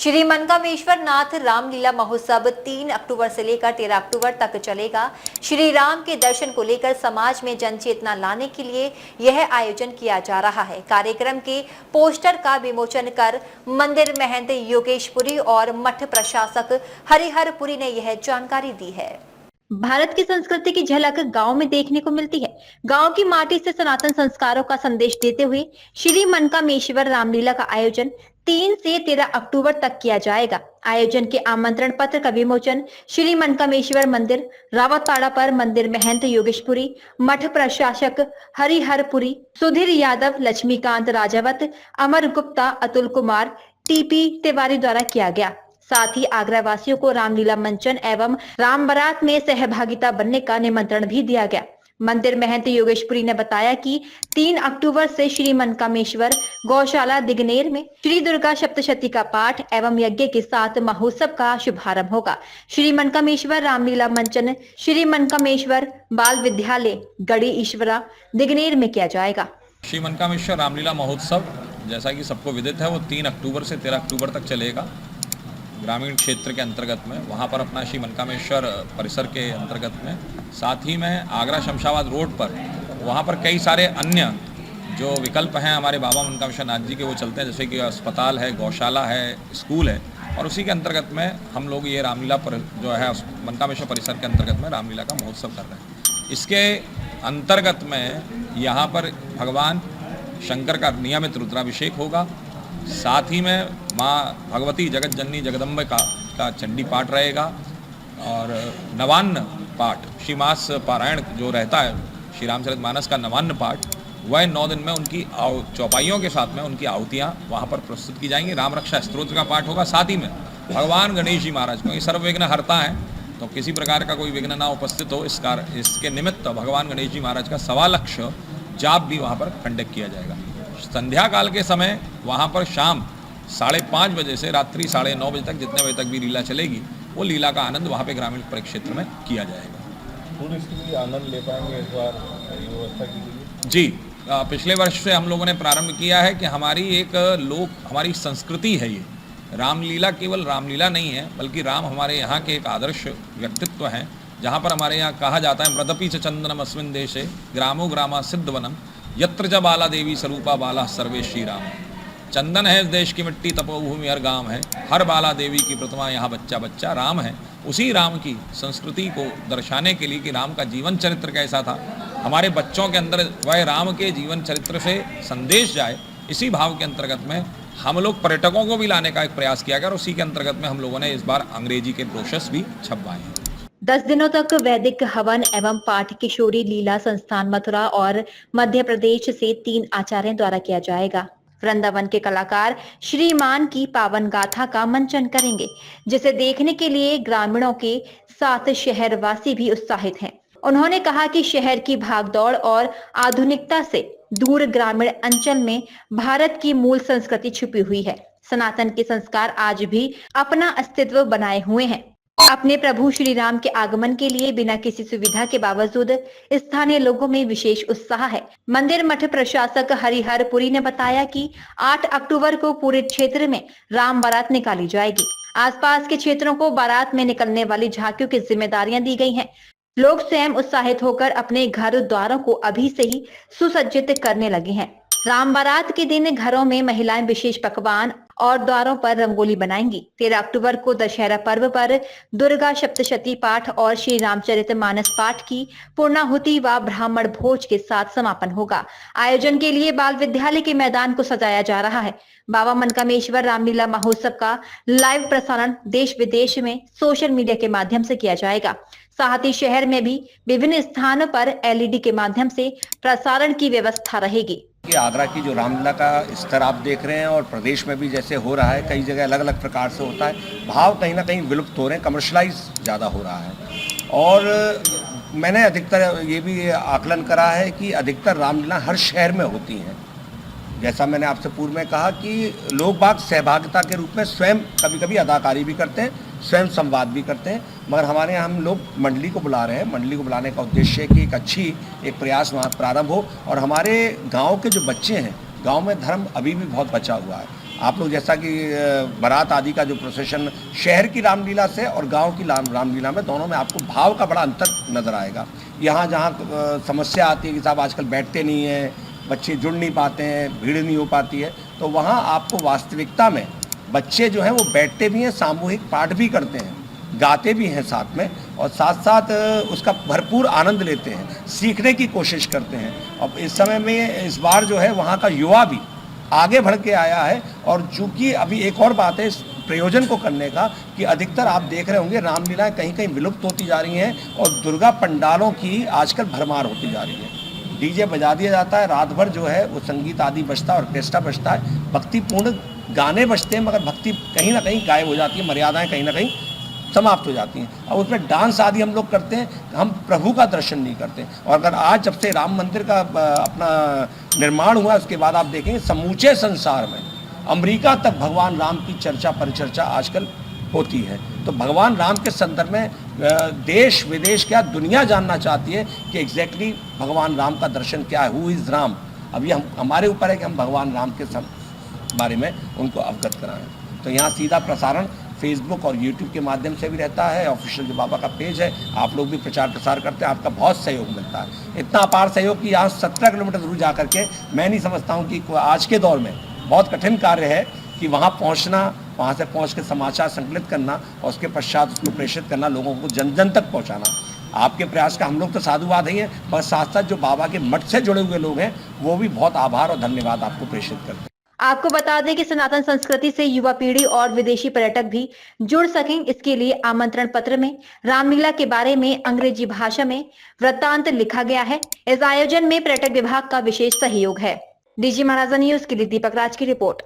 श्री मनकामेश्वर नाथ रामलीला महोत्सव 3 अक्टूबर से लेकर 13 अक्टूबर तक चलेगा। श्री राम के दर्शन को लेकर समाज में जन चेतना लाने के लिए यह आयोजन किया जा रहा है। कार्यक्रम के पोस्टर का विमोचन कर मंदिर महंत योगेशपुरी और मठ प्रशासक हरिहरपुरी ने यह जानकारी दी है। भारत की संस्कृति की झलक गांव में देखने को मिलती है। गांव की माटी से सनातन संस्कारों का संदेश देते हुए श्री मनकामेश्वर रामलीला का आयोजन 3 से 13 अक्टूबर तक किया जाएगा। आयोजन के आमंत्रण पत्र का विमोचन श्री मनकामेश्वर मंदिर रावतपाड़ा पर मंदिर महंत योगेशपुरी, मठ प्रशासक हरिहरपुरी, सुधीर यादव, लक्ष्मीकांत राजावत, अमर गुप्ता, अतुल कुमार, टीपी तिवारी द्वारा किया गया। साथ ही आगरा वासियों को रामलीला मंचन एवं राम बारात में सहभागिता बनने का निमंत्रण भी दिया गया। मंदिर महंत योगेशपुरी ने बताया कि 3 अक्टूबर से श्री मनकामेश्वर गौशाला दिगनेर में श्री दुर्गा सप्तशती का पाठ एवं यज्ञ के साथ महोत्सव का शुभारंभ होगा। श्री मनकामेश्वर रामलीला मंचन श्री मनकामेश्वर बाल विद्यालय गढ़ी ईश्वरा दिगनेर में किया जाएगा। श्री मनकामेश्वर रामलीला महोत्सव जैसा कि सबको विदित है वो 3 अक्टूबर से 13 अक्टूबर तक चलेगा। ग्रामीण क्षेत्र के अंतर्गत में वहाँ पर अपना श्री मनकामेश्वर परिसर के अंतर्गत में, साथ ही में आगरा शमशाबाद रोड पर वहाँ पर कई सारे अन्य जो विकल्प हैं हमारे बाबा मनकामेश्वर नाथ जी के वो चलते हैं, जैसे कि अस्पताल है, गौशाला है, स्कूल है, और उसी के अंतर्गत में हम लोग ये रामलीला पर जो है मनकामेश्वर परिसर के अंतर्गत में रामलीला का महोत्सव कर रहे हैं। इसके अंतर्गत में यहाँ पर भगवान शंकर का नियमित रुद्राभिषेक होगा। साथ ही में माँ भगवती जगत जननी जगदम्बिका का चंडी पाठ रहेगा और नवान्न पाठ श्री मास पारायण जो रहता है, श्री रामचरितमानस का नवान्न पाठ, वह 9 दिन में उनकी चौपाइयों के साथ में उनकी आहुतियाँ वहाँ पर प्रस्तुत की जाएंगी। राम रक्षा स्तोत्र का पाठ होगा। साथ ही में भगवान गणेश जी महाराज को सर्व विघ्न हरता है, तो किसी प्रकार का कोई विघ्न ना उपस्थित हो इसके निमित्त भगवान गणेश जी महाराज का 1.25 लाख जाप भी वहाँ पर कंडक्ट किया जाएगा। संध्या काल के समय वहाँ पर शाम 5:30 बजे से रात्रि 9:30 बजे तक, जितने बजे तक भी लीला चलेगी, वो लीला का आनंद वहाँ पे ग्रामीण परिक्षेत्र में किया जाएगा। पूरे इसकी आनंद ले पाएंगे इस बार व्यवस्था की गई? जी, पिछले वर्ष से हम लोगों ने प्रारंभ किया है कि हमारी संस्कृति है ये। रामलीला केवल रामलीला नहीं है, बल्कि राम हमारे यहाँ के एक आदर्श व्यक्तित्व हैं, जहाँ पर हमारे यहाँ कहा जाता है मृदपि च चंदनम अस्मिन् देशे ग्रामो ग्रामा सिद्धवनम यत्र च बाला देवी स्वरूपा बाला सर्वे श्री राम। चंदन है इस देश की मिट्टी, तपोभूमि हर गांव है, हर बाला देवी की प्रतिमा यहाँ बच्चा बच्चा राम है। उसी राम की संस्कृति को दर्शाने के लिए कि राम का जीवन चरित्र कैसा था, हमारे बच्चों के अंदर वह राम के जीवन चरित्र से संदेश जाए, इसी भाव के अंतर्गत में हम लोग पर्यटकों को भी लाने का एक प्रयास किया गया और उसी के अंतर्गत में हम लोगों ने इस बार अंग्रेजी के ब्रोशर्स भी छपवाए हैं। 10 दिनों तक वैदिक हवन एवं पाठ किशोरी लीला संस्थान मथुरा और मध्य प्रदेश से 3 आचार्यों द्वारा किया जाएगा। वृंदावन के कलाकार श्रीमान की पावन गाथा का मंचन करेंगे, जिसे देखने के लिए ग्रामीणों के साथ शहरवासी भी उत्साहित हैं। उन्होंने कहा कि शहर की भागदौड़ और आधुनिकता से दूर ग्रामीण अंचल में भारत की मूल संस्कृति छुपी हुई है। सनातन के संस्कार आज भी अपना अस्तित्व बनाए हुए हैं। अपने प्रभु श्री राम के आगमन के लिए बिना किसी सुविधा के बावजूद स्थानीय लोगों में विशेष उत्साह है। मंदिर मठ प्रशासक हरिहरपुरी ने बताया कि 8 अक्टूबर को पूरे क्षेत्र में राम बारात निकाली जाएगी। आसपास के क्षेत्रों को बारात में निकलने वाली झांकियों की जिम्मेदारियां दी गई हैं। लोग स्वयं उत्साहित होकर अपने घर द्वारों को अभी से ही सुसज्जित करने लगे हैं। राम बारात के दिन घरों में महिलाएं विशेष पकवान और द्वारों पर रंगोली बनाएंगी। 13 अक्टूबर को दशहरा पर्व पर दुर्गा सप्तशती पाठ और श्री रामचरितमानस पाठ की पूर्णाहुति व ब्राह्मण भोज के साथ समापन होगा। आयोजन के लिए बाल विद्यालय के मैदान को सजाया जा रहा है। बाबा मनकामेश्वर रामलीला महोत्सव का लाइव प्रसारण देश विदेश में सोशल मीडिया के माध्यम से किया जाएगा। साथ ही शहर में भी विभिन्न स्थानों पर LED के माध्यम से प्रसारण की व्यवस्था रहेगी। कि आगरा की जो रामलीला का स्तर आप देख रहे हैं और प्रदेश में भी जैसे हो रहा है, कई जगह अलग अलग प्रकार से होता है, भाव कहीं ना कहीं विलुप्त हो रहे हैं, कमर्शलाइज ज़्यादा हो रहा है। और मैंने अधिकतर ये भी आकलन करा है कि अधिकतर रामलीला हर शहर में होती हैं। जैसा मैंने आपसे पूर्व में कहा कि लोग बाग सहभागिता के रूप में स्वयं कभी कभी अदाकारी भी करते हैं, स्वयं संवाद भी करते हैं, मगर हमारे यहाँ हम लोग मंडली को बुला रहे हैं। मंडली को बुलाने का उद्देश्य है कि एक प्रयास वहाँ प्रारंभ हो और हमारे गांव के जो बच्चे हैं, गांव में धर्म अभी भी बहुत बचा हुआ है। आप लोग जैसा कि बारात आदि का जो प्रोसेशन शहर की रामलीला से और गांव की रामलीला में दोनों में आपको भाव का बड़ा अंतर नज़र आएगा। यहाँ जहाँ समस्या आती है कि साहब आजकल बैठते नहीं हैं, बच्चे जुड़ नहीं पाते हैं, भीड़ नहीं हो पाती है, तो वहाँ आपको वास्तविकता में बच्चे जो हैं वो बैठते भी हैं, सामूहिक पाठ भी करते हैं, गाते भी हैं साथ में, और साथ साथ उसका भरपूर आनंद लेते हैं, सीखने की कोशिश करते हैं। अब इस समय में इस बार जो है वहाँ का युवा भी आगे बढ़ के आया है। और चूँकि अभी एक और बात है इस प्रयोजन को करने का कि अधिकतर आप देख रहे होंगे रामलीलाएं कहीं कहीं विलुप्त होती जा रही हैं और दुर्गा पंडालों की आजकल भरमार होती जा रही है। डीजे बजा दिया जाता है, रात भर जो है वो संगीत आदि बजता है, ऑर्केस्ट्रा बजता है, भक्तिपूर्ण गाने बजते हैं, मगर भक्ति कहीं ना कहीं गायब हो जाती है, मर्यादाएं कहीं ना कहीं समाप्त हो जाती हैं। और उसमें डांस आदि हम लोग करते हैं, हम प्रभु का दर्शन नहीं करते। और अगर आज जब से राम मंदिर का अपना निर्माण हुआ उसके बाद आप देखेंगे समूचे संसार में अमेरिका तक भगवान राम की चर्चा परिचर्चा आजकल होती है। तो भगवान राम के संदर्भ में देश विदेश क्या दुनिया जानना चाहती है कि एग्जैक्टली भगवान राम का दर्शन क्या है, हु इज़ राम। अभी हमारे ऊपर है कि हम भगवान राम के बारे में उनको अवगत कराएं। तो यहाँ सीधा प्रसारण फेसबुक और यूट्यूब के माध्यम से भी रहता है। ऑफिशियल जो बाबा का पेज है, आप लोग भी प्रचार प्रसार करते हैं, आपका बहुत सहयोग मिलता है। इतना अपार सहयोग कि यहाँ 17 किलोमीटर दूर जा करके मैं नहीं समझता हूँ कि आज के दौर में बहुत कठिन कार्य है कि वहाँ पहुँचना, वहाँ से पहुँच के समाचार संकलित करना और उसके पश्चात उसको प्रेषित करना, लोगों को जन जन तक पहुँचाना। आपके प्रयास का हम लोग तो साधुवाद ही हैं, पर साथ साथ जो बाबा के मठ से जुड़े हुए लोग हैं वो भी बहुत आभार और धन्यवाद आपको प्रेषित करते हैं। आपको बता दें कि सनातन संस्कृति से युवा पीढ़ी और विदेशी पर्यटक भी जुड़ सकें, इसके लिए आमंत्रण पत्र में रामलीला के बारे में अंग्रेजी भाषा में वृत्तांत लिखा गया है। इस आयोजन में पर्यटक विभाग का विशेष सहयोग है। डीजी महाराजा न्यूज के लिए दीपक राज की रिपोर्ट।